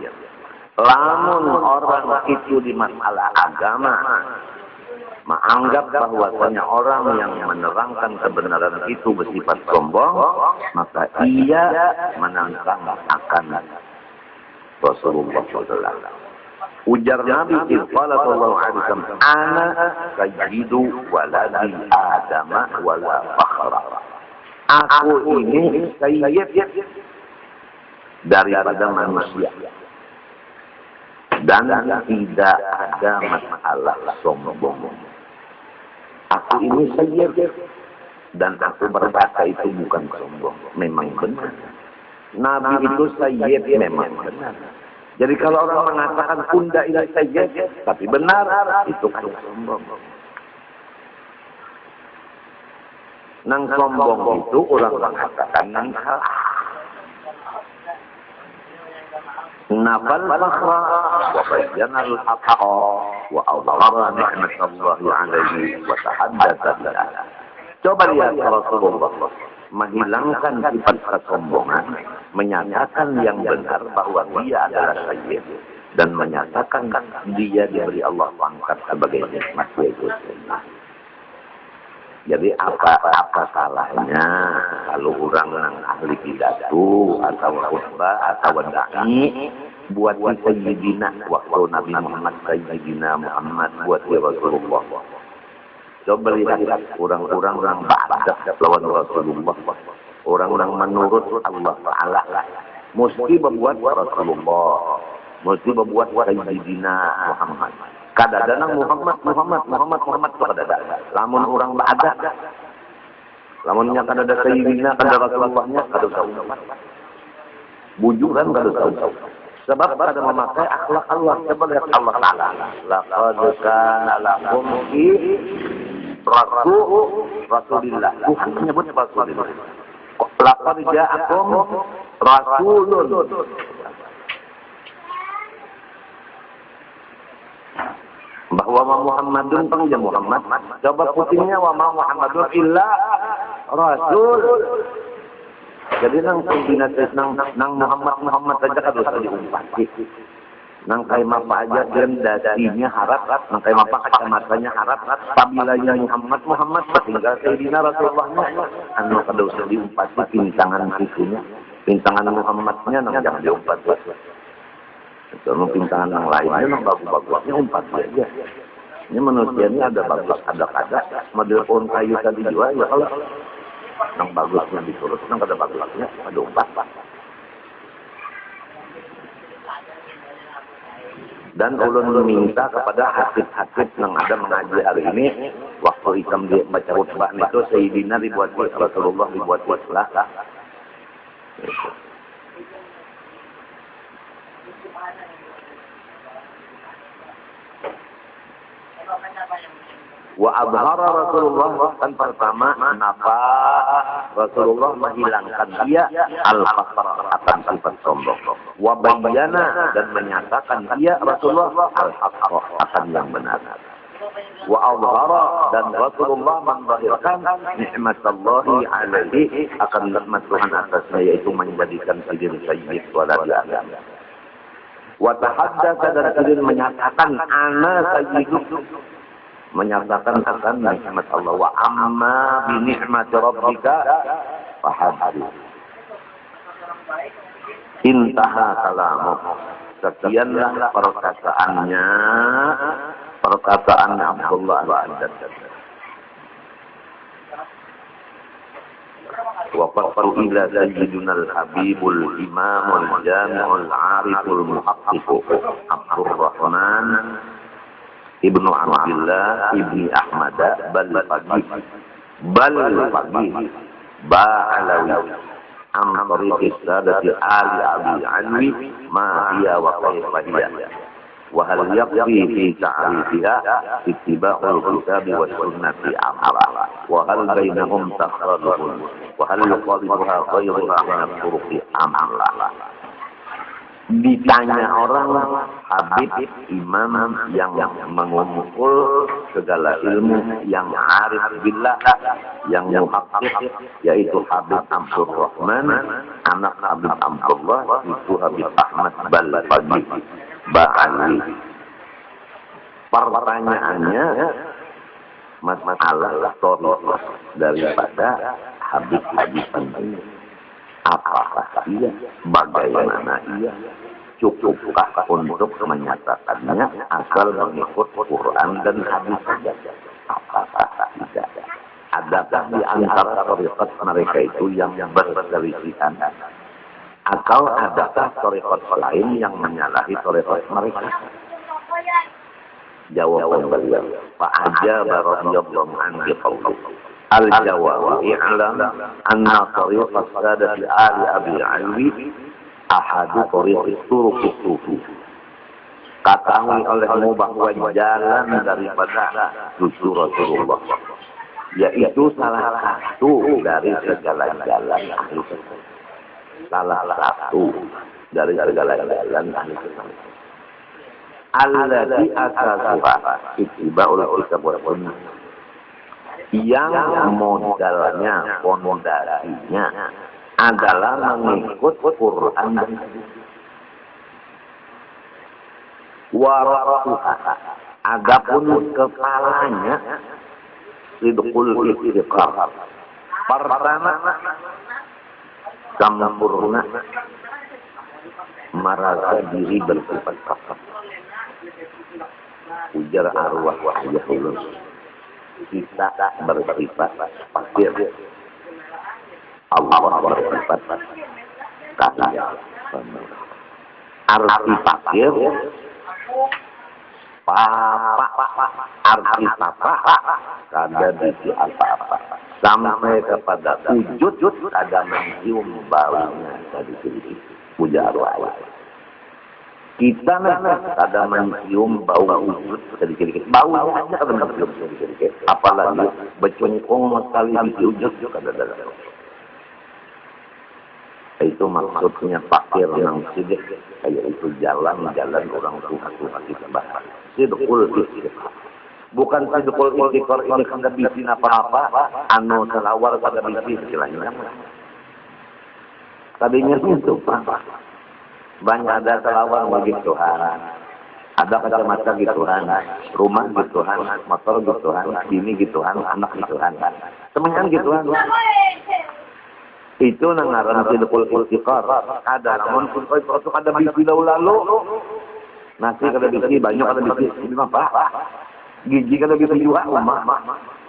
Lamun orang itu di masalah agama menganggap bahwasanya orang yang menerangkan kebenaran itu bersifat sombong, maka ia menantang akan Rasulullah SAW. Ujar Nabi sallallahu alaihi wasallam, "Ana sayyidu waladi Adam wala fakhra." Aku ini sayyid daripada manusia. Dan tidak ada masalah sombong. Aku ini sayyid dan aku berkata itu bukan sombong, memang benar. Nabi itu sayyid memang benar. Jadi kalau orang mengatakan Unda ini sayyid tapi benar, itu kan sombong. Nang sombong itu orang mengatakan nang salah. Nafal fakhra wa bayyana al-haqqa wa awdara ni'matallahi alaihi wa tahaddatsa biha. Coba lihat Rasulullah menghilangkan sifat kesombongan, menyatakan yang benar bahwa dia adalah sayyid dan menyatakan dia diberi Allah pangkat sebagai nikmat yaitu sunnah. Jadi apa salahnya kalau orang yang ahli pidato atau khutbah atau dai buat sayyidina waktu Nabi Muhammad sayyidina Muhammad buat Rasulullah. Coba lihat orang-orang yang ba'dah lawan Rasulullah. Orang-orang menurut Allah Ta'ala mesti berbuat Rasulullah, mesti berbuat sayyidina Muhammad. Kadang-kadang Muhammad kadang-kadang. Lamun orang ba'dah. Lamunnya kadang-kadang sayyidina, kadang Rasulullahnya, kadang-kadang. Bujuran kadang-kadang. Sebab pada memakai akhlak Allah. Coba lihat Allah Ta'ala. Laqad kana lakum fi Rasulillah. Tuhan menyebut Rasulillah. Laqad ja'akum rasulun. Bahwa Muhammadun panggil Muhammad. Coba putingnya wa Muhammadun illa rasul. Jadi nang kombinasi nang Muhammad saja kan harus diumpati. Nang kaima apa aja dan dadinya harap, nang kaima apa kacamatanya harap, tabilanya Muhammad tinggal Sayyidina Rasulullah-nya. Anu kada usah diumpati pintangan itunya. Pintangan Muhammadnya nang jangan diumpati. Kalau pintangan yang lainnya nang bagus-bagusnya umpati aja. Ini manusia ini ada bagus, ada kada. Model pohon kayu tadi juga ya kalau nang bagusnya disuruh, nang kada bagusnya ada umpat. Dan ulun meminta kepada hatib-hatib yang ada mengaji hari ini, waktu ikam dia baca khutbah itu Sayyidina dibuat Rasulullah dibuat lah. Wa abhara Rasulullah kan pertama kenapa Rasulullah menghilangkan dia al-fakhr akan sifat sombong. Wa bayyana dan menyatakan dia Rasulullah al-haqq akan yang benar. Wa abhara dan Rasulullah menzahirkan nikmatallahi alaihi akan nikmat Tuhan atasnya yaitu menjadikan diri sayyid waladi adam. Wa tahaddatsa dan diri menyatakan ana sayyiduk menyatakan akan nikmat Allah wa amma bi ni'mati rabbika fahaddits. Intaha kalamu. Sekianlah perkataan Abdullah al-Haddad. Wa qatu ila sayyidina al-habibul imamul jami'ul ariful muhaqqiq Abdurrahman Ibnu Abdillah Ibni Ahmad bal faqih ba'alawi am tariqis sadati ali abi alwi ma hiya wa kaifa hiya wa hal yaqdi fi ta'rifiha ittiba'ul kitabi was sunnati amala wa hal bainahum taqarrubun wa hal yuqadiruha ghayruha min al-turuqi amala. Ditanya orang Habib imam yang mengumpul segala ilmu yang arif billah yang muhaqqiq yaitu Habib Abdurrahman anak Habib Abdullah itu Habib Ahmad Bal-Faqih Ba'ali. Pertanyaannya masalah tariqah daripada Habib ini. Apakah ia? Bagaimana ia? Cukupkah untuk menyatakannya asal mengikut Quran dan hadis saja? Apakah tidak? Adakah di antara tariqat mereka itu yang berselisihan? Atau adakah tariqat lain yang menyalahi tariqat mereka? Jawaban beliau, fa'ajaba radhiyallahu anhu qawluhu al-jawab i'lam anna tariqat sadati ali abi alwi ahadu tariqis turuqis sufi. Ketahui olehmu bahwa jalan daripada cucu Rasulullah yaitu salah satu dari segala jalan ahli sunnah. Salah satu dari segala jalan ahli sunnah. Alladzi asasuha ittiba'ul kitab wa sunnah. Yang modalnya, fondasinya adalah mengikut Quran dan hadis. Warasuha, adapun kepalanya sidqul istiqamah. Pertama sempurna merasa diri bersifat pasrah. Ujar arwah wahyahullah. Kita bersifat fakir. Allah bersifat kaya. Arti fakir, arti papa, kada bisi apa-apa. Sampai kepada wujud ada mencium baunya dari sini. Puja arwah. Kita ada mencium bau wujud sedikit-sedikit. Baunya aja ada mencium sedikit-sedikit. Apalagi becungkung sekali di wujud ada dalam. Itu maksudnya fakir yang sidik. Kayak itu jalan-jalan orang tua kita bahas. Sidqul istiqar. Bukan sidqul istiqar ini kada bisin apa-apa. Anu selawar kada bisin istilahnya. Tadinya itu Pak. Banyak ada selawar bagi Tuhan. Ada kacamata gitu Tuhan, rumah gitu Tuhan, motor gitu Tuhan, bini gitu Tuhan, anak gitu Tuhan. Teman gitu Tuhan. Itu nangaran sidqul istiqar. Ada namun itu kada bisi lalu. Nasi kada bisi banyak kada bisi. Ini mah Pak. Gigi kada bisi juga rumah.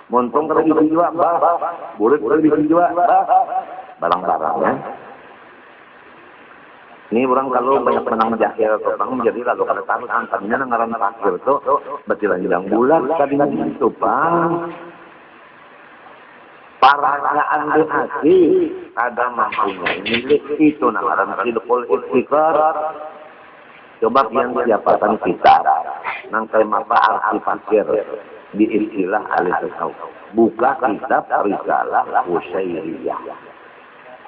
Montong kada bisi juga Pak. Burit kada bisi juga barang-barangnya. Ini orang kalau banyak menang jahil orang jadi lalu kalau tahu antaranya nangaran fakir itu berjalan-jalan bulan tadinya itu Pak. Parasaan di hati ada mampunya milik itu nangaran sidqul istiqar. Coba yang siapatan kita nangkai mapa arti fakir di istilah ahli tasawuf. Buka kitab Risalah Qusyairiyah.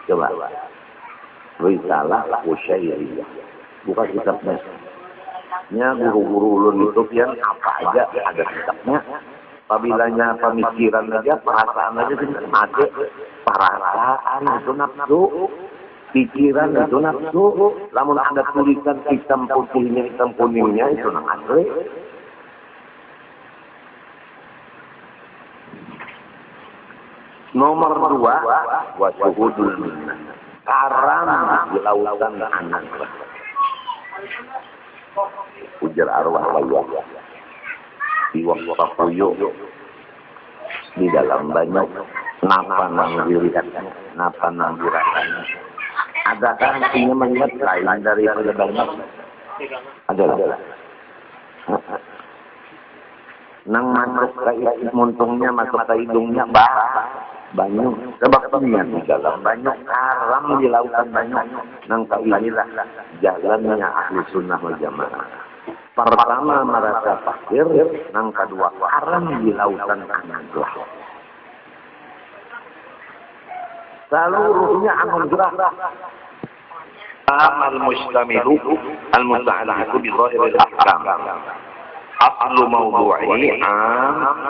Coba. Risalah Qusyairiyah. Bukan kitabnya. Nya guru-guru ulun itu yang apa aja ada kitabnya. Apabila pemikiran aja, perasaan aja tidak ada. Perasaan itu nafsu. Pikiran itu nafsu. Namun ada tulisan hitam putihnya, hitam kuningnya itu nafsu. Nomor 2, wasuhudul minnah. Karam di lautan anak. Ujar arwah Allah. Di waktu papuyo. Di dalam banyak. Napa nang dilihatnya. Napa nang dirasakannya. Adakah artinya melihat lain dari banyak? Adalah. Nang masuk ke muntungnya, masuk ke hidungnya, banyak sebabnya di dalam banyak karam di lautan banyak nang inilah jalannya ahli sunnah wal jamaah. Pertama merasa fakir, nang kedua karam di lautan anadlah. Seluruhnya amal gerak. Amal mustamilu al-musta'alliqu bi zahiril ahkam. Aslu mawdu'i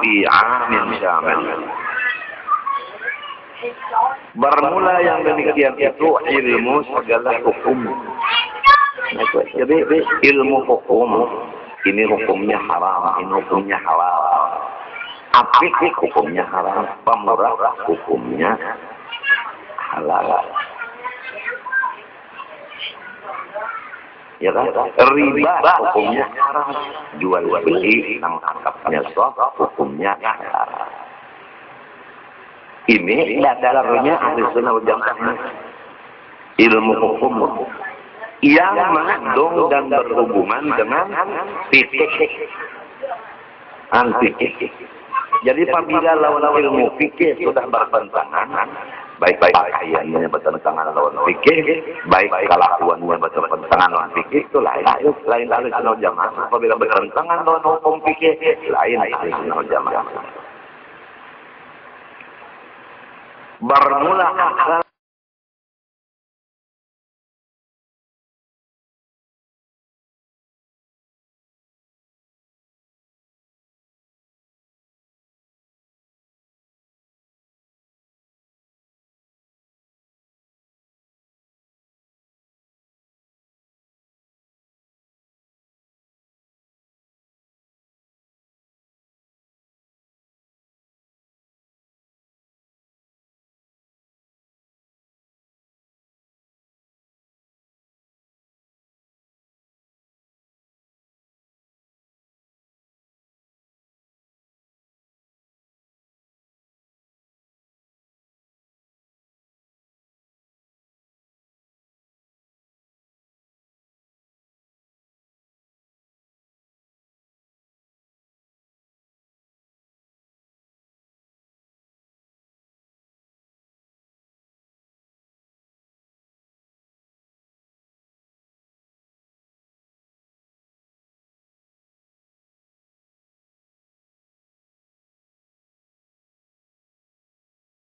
fi 'amin syamil. Bermula yang demikian itu ilmu segala hukum. Jadi ilmu hukum ini hukumnya haram, ini hukumnya halal. Apik hukumnya haram, pemurah hukumnya halal. Ya kan? Riba hukumnya haram, jual beli nang akapnya sah hukumnya haram. Ini dasarnya ahli sunnah wal jamaah. Ilmu hukum yang mengandung dan berhubungan dengan fikih. Fikih. Jadi apabila lawan ilmu fikih sudah bertentangan, baik pakaiannya bertentangan lawan fikih, baik kelakuannya bertentangan lawan fikih, itu lain ahli sunnah wal jamaah. Apabila bertentangan lawan hukum fikih, lain ahli sunnah wal jamaah. Bermula asal